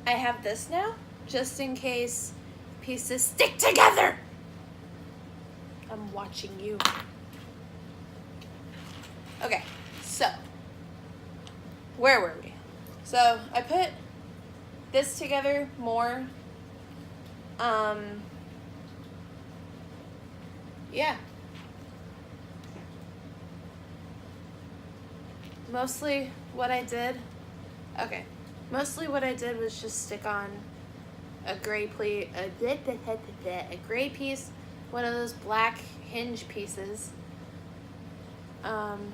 I have this now, just in case pieces stick together. I'm watching you. Okay, so where were we? So I put this together more. Yeah. Mostly what I did was just stick on a gray piece, one of those black hinge pieces, and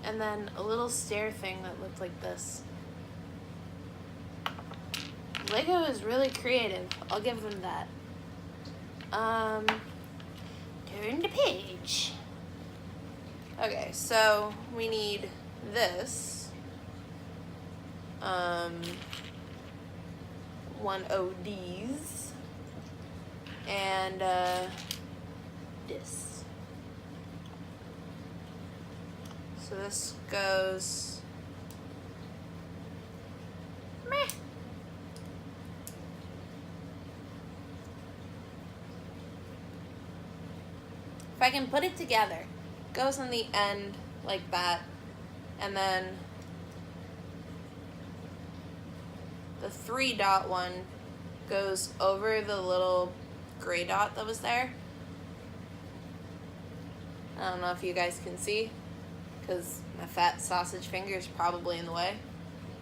then a little stair thing that looked like this. Lego is really creative. I'll give them that. Turn the page. Okay, so we need this. One ODs. And this. So this goes meh. If I can put it together, goes on the end like that, and then the 3-dot one goes over the little gray dot that was there. I don't know if you guys can see, because my fat sausage finger is probably in the way,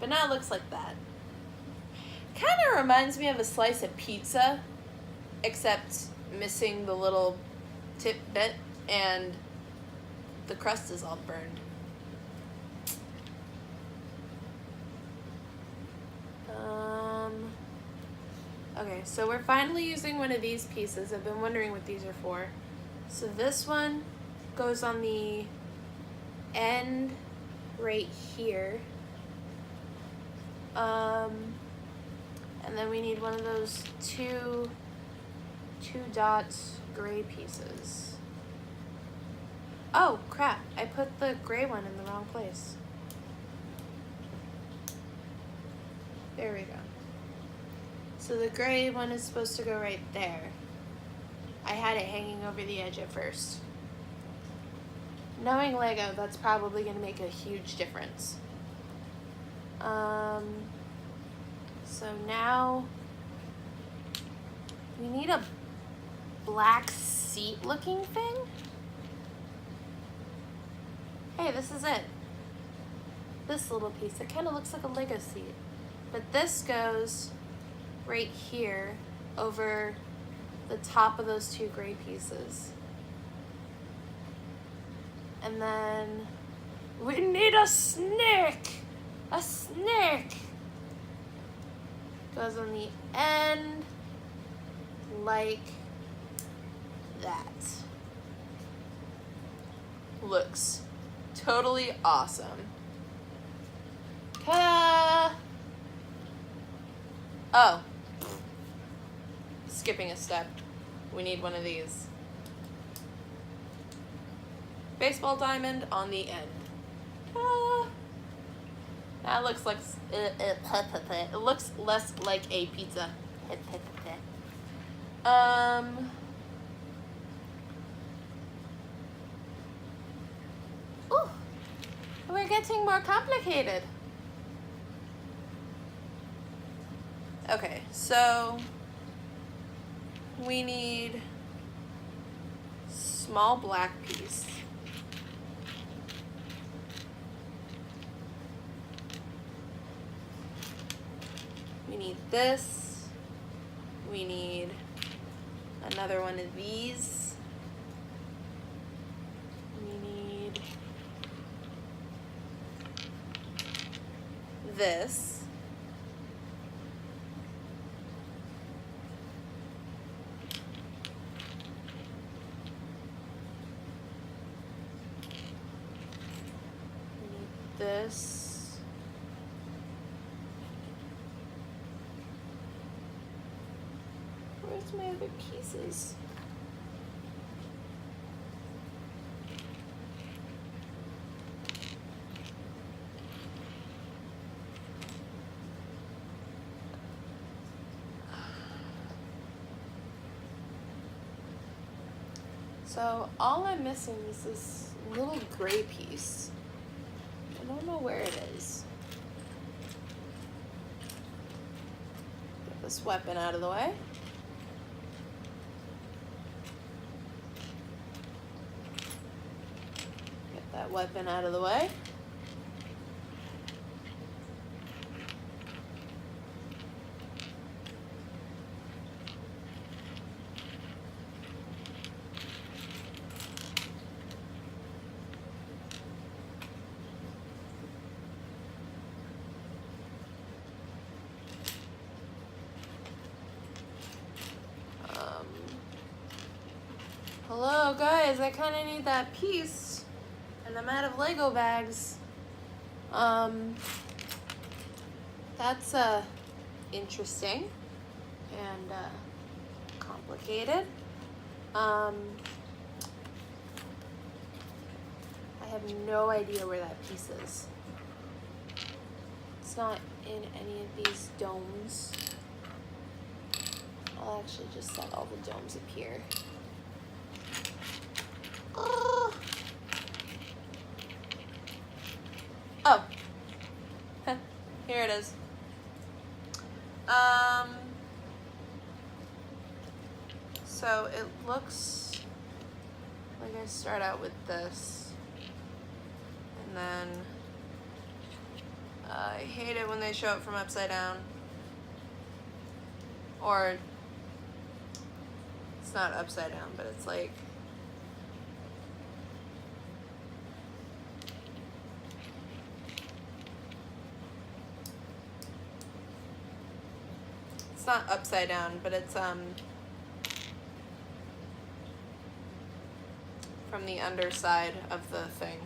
but now it looks like that. Kind of reminds me of a slice of pizza, except missing the little tip bit and the crust is all burned. Okay, so we're finally using one of these pieces. I've been wondering what these are for. So this one goes on the end right here. And then we need one of those two dots gray pieces. Oh crap, I put the gray one in the wrong place. There we go. So the gray one is supposed to go right there. I had it hanging over the edge at first. Knowing Lego, that's probably going to make a huge difference. So now we need a black seat looking thing. Hey, this is it. This little piece, it kind of looks like a Lego seat. But this goes right here over the top of those two gray pieces. And then we need a snake. A snake. Goes on the end like that. Looks totally awesome. Oh, skipping a step. We need one of these. Baseball diamond on the end. That looks like it looks less like a pizza. Ooh, we're getting more complicated. Okay, so we need small black piece. We need this. We need another one of these. We need this. This. Where's my other pieces? So all I'm missing is this little gray piece. I don't know where it is. Get this weapon out of the way. Get that weapon out of the way. Hello guys, I kind of need that piece, and I'm out of Lego bags. That's interesting and complicated. I have no idea where that piece is. It's not in any of these domes. I'll actually just set all the domes up here. Oh, here it is. So it looks like I start out with this, and then I hate it when they show it from upside down, or it's not upside down, but it's like it's not upside down, but it's from the underside of the thing.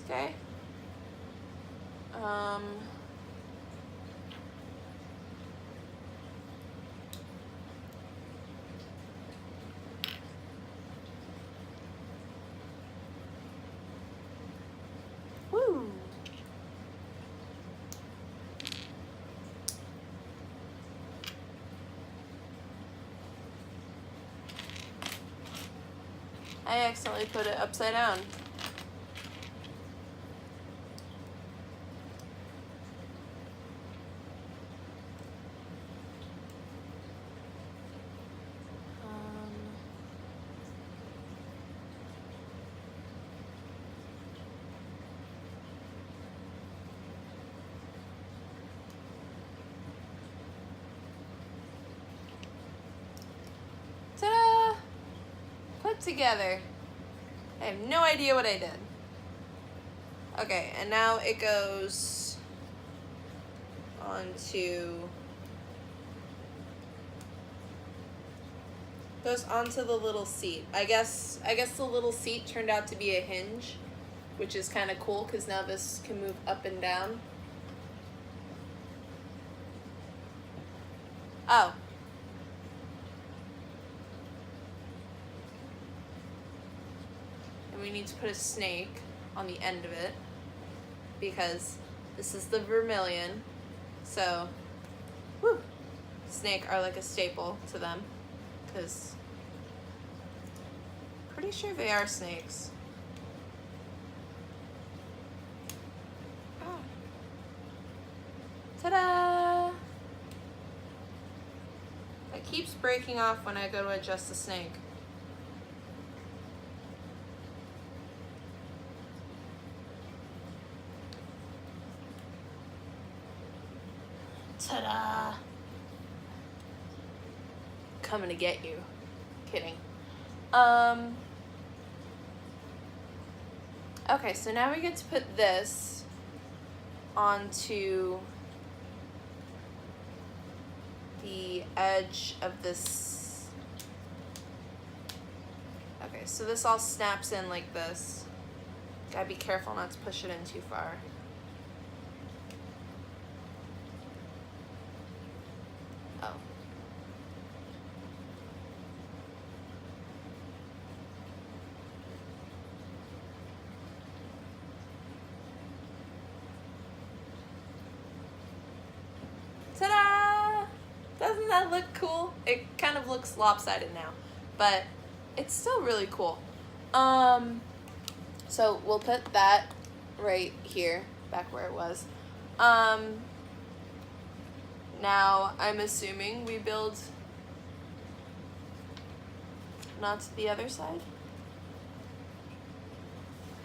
Okay. Woo. I accidentally put it upside down. Ta-da! Put together. I have no idea what I did. Okay, and now it goes onto the little seat. I guess the little seat turned out to be a hinge, which is kind of cool because now this can move up and down. Oh. And we need to put a snake on the end of it because this is the Vermillion. So, whew, snake are like a staple to them because pretty sure they are snakes. Oh. Ta-da! It keeps breaking off when I go to adjust the snake. Ta-da! Coming to get you. Kidding. Okay, so now we get to put this onto the edge of this. Okay, so this all snaps in like this. Gotta be careful not to push it in too far. Oh. that look cool? It kind of looks lopsided now, but it's still really cool. So we'll put that right here, back where it was. Now I'm assuming we build not to the other side.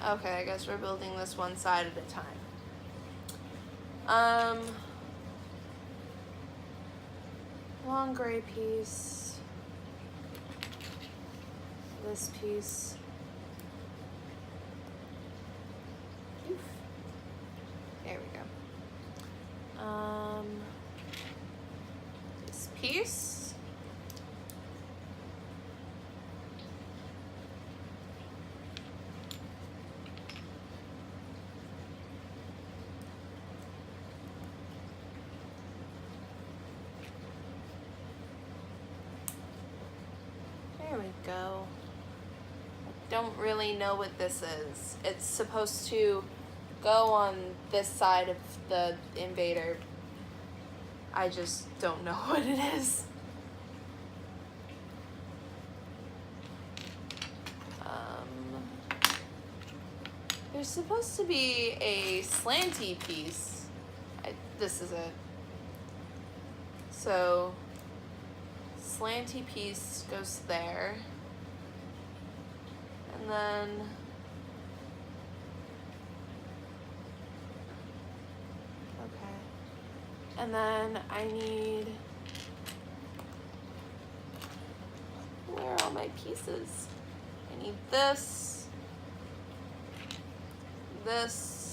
Okay, I guess we're building this one side at a time. Long gray piece. This piece. Oof. There we go. This piece. There we go. I don't really know what this is. It's supposed to go on this side of the invader. I just don't know what it is. There's supposed to be a slanty piece. This is it. So slanty piece goes there, and then okay, and then I need, where are all my pieces? I need this, and this.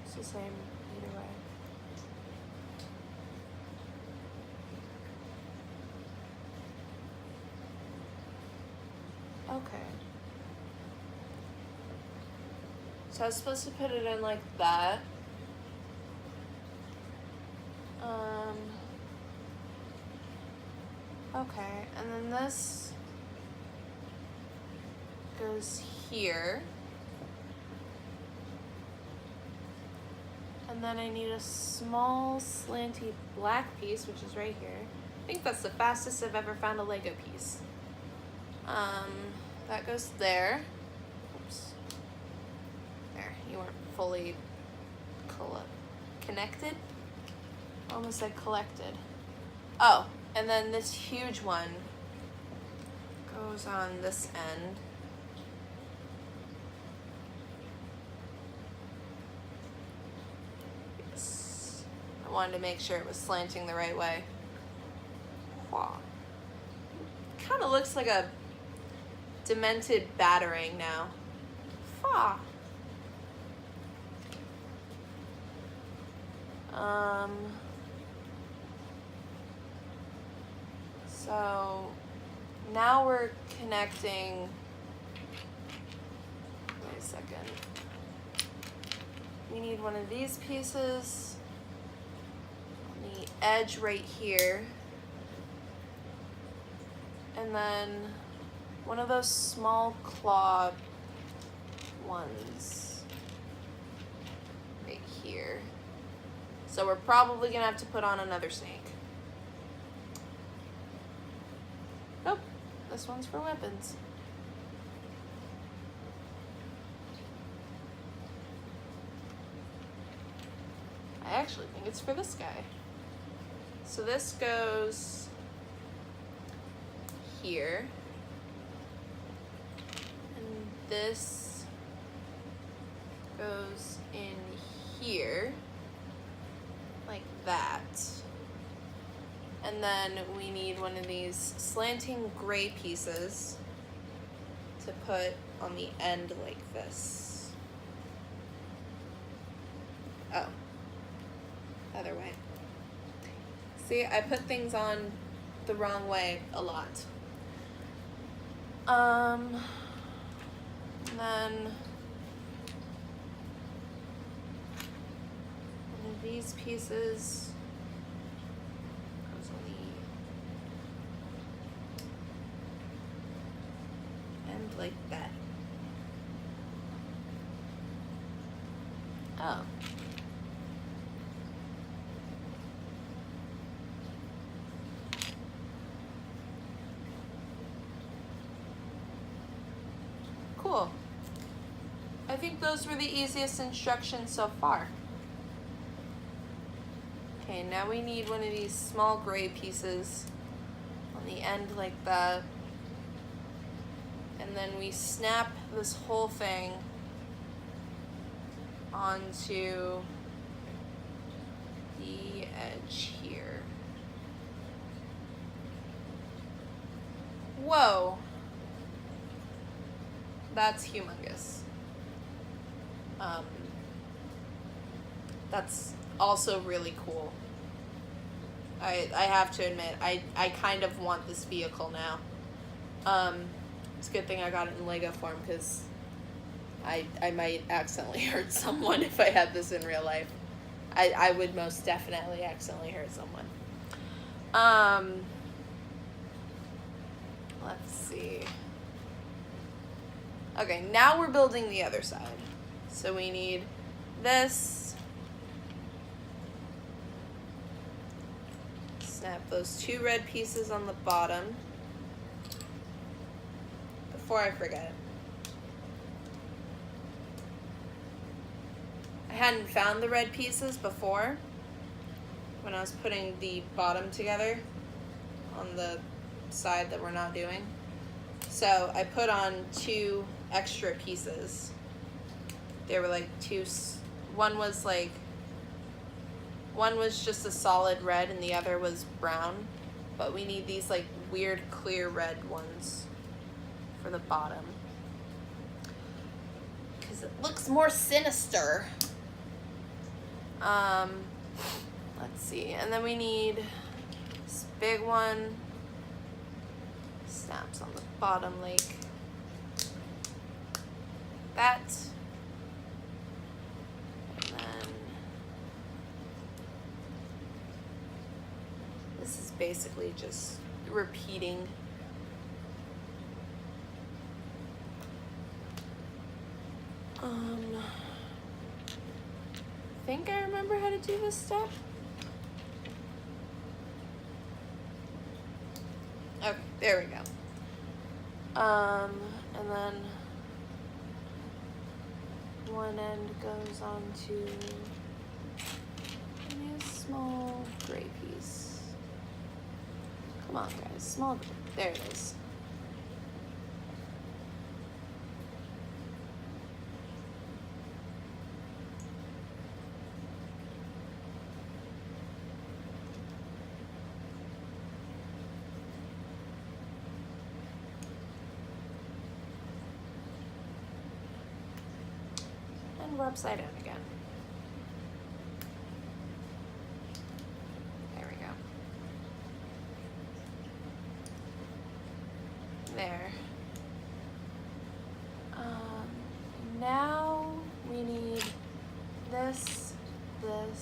It's the same either way. Okay. So I was supposed to put it in like that. Okay, and then this goes here. And then I need a small slanty black piece, which is right here. I think that's the fastest I've ever found a Lego piece. That goes there. Oops. There, you weren't fully connected? Almost said collected. Oh, and then this huge one goes on this end. I wanted to make sure it was slanting the right way. Wow. Kind of looks like a demented batarang now. Fa. So now we're connecting. Wait a second. We need one of these pieces on the edge right here, and then one of those small claw ones right here. So we're probably gonna have to put on another snake. Nope, this one's for weapons. I actually think it's for this guy. So this goes here. And this goes in here, like that. And then we need one of these slanting gray pieces to put on the end like this. Oh. Other way. See, I put things on the wrong way a lot. And then one of these pieces goes on the end Oh. Cool. I think those were the easiest instructions so far. Okay, now we need one of these small gray pieces on the end like that. And then we snap this whole thing onto the edge here. Whoa. That's humongous. That's also really cool. I have to admit, I kind of want this vehicle now. It's a good thing I got it in Lego form, because I might accidentally hurt someone if I had this in real life. I would most definitely accidentally hurt someone. Let's see. Okay, now we're building the other side. So we need this. Snap those two red pieces on the bottom. Before I forget. I hadn't found the red pieces before when I was putting the bottom together on the side that we're not doing. So I put on two extra pieces. They were like one was just a solid red and the other was brown, but we need these like weird clear red ones for the bottom because it looks more sinister. Let's see, and then we need this big one. Snaps on the bottom like that. And then this is basically just repeating. I think I remember how to do this step. Okay, there we go. And then one end goes onto a small gray piece. Come on, guys, small gray. There it is. We're upside down again. There we go. There. Now we need this, and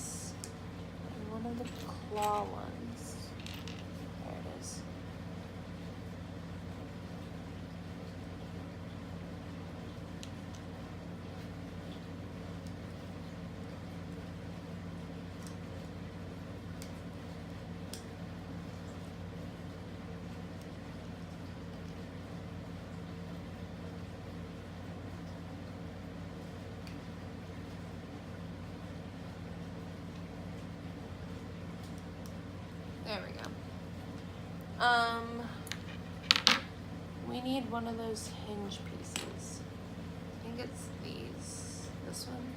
one of the claw ones. There it is. There we go. We need one of those hinge pieces. I think it's these. This one?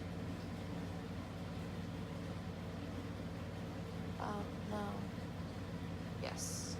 Oh, no. Yes.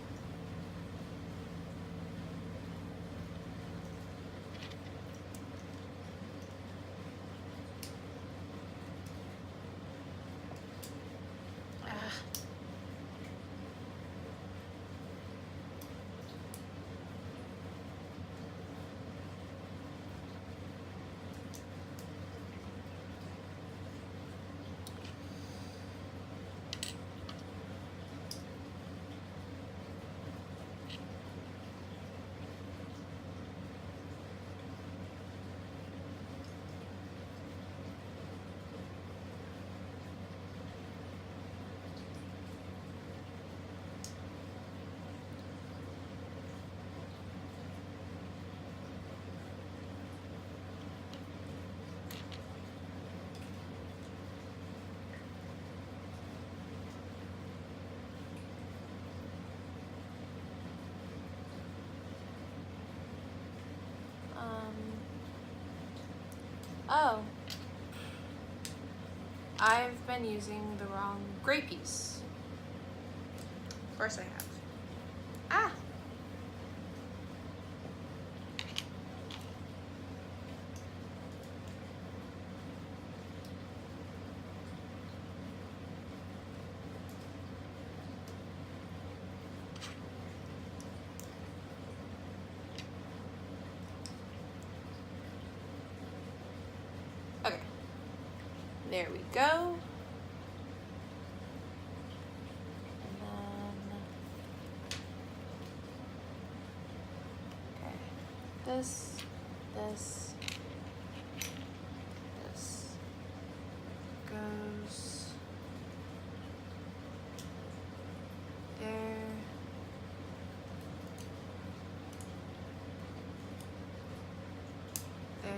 Oh. I've been using the wrong gray piece. Of course I have. Ah! Okay. There we go. And then, okay, this, this goes there. There.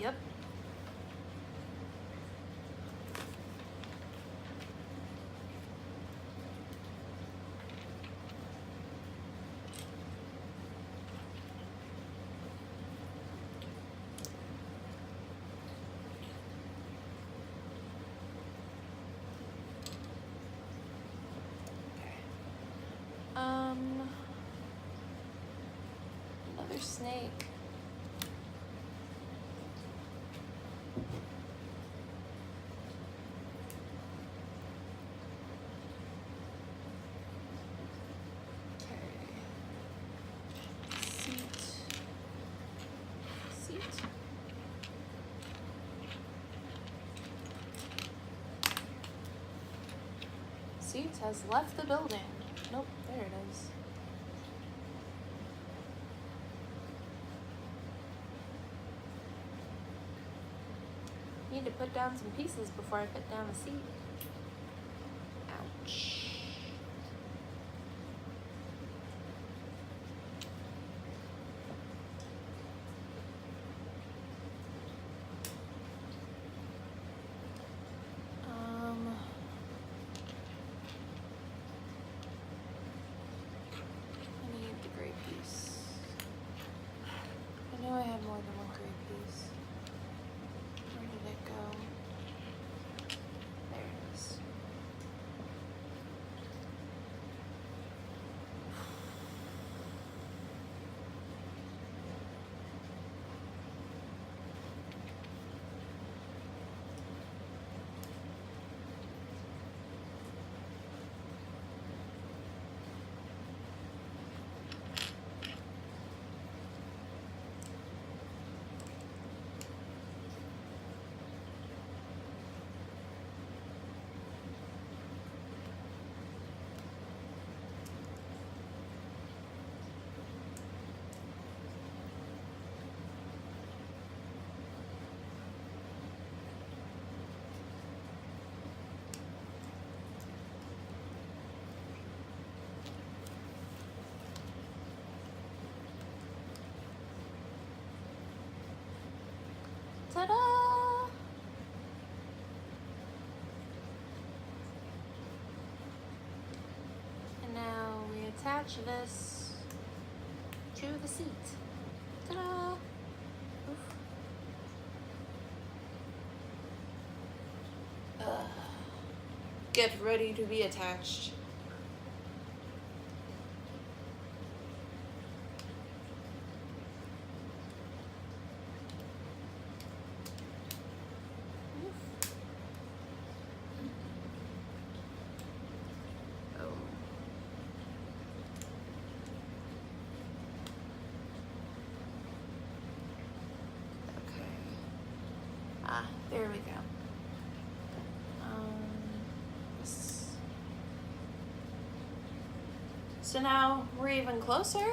Yep. Another snake. Seat has left the building. Nope, there it is. Need to put down some pieces before I put down the seat. Ouch. I had more than one gray piece. Where did it go? There it is. Ta-da! And now we attach this to the seat. Ta-da! Oof. Get ready to be attached. There we go. So now we're even closer.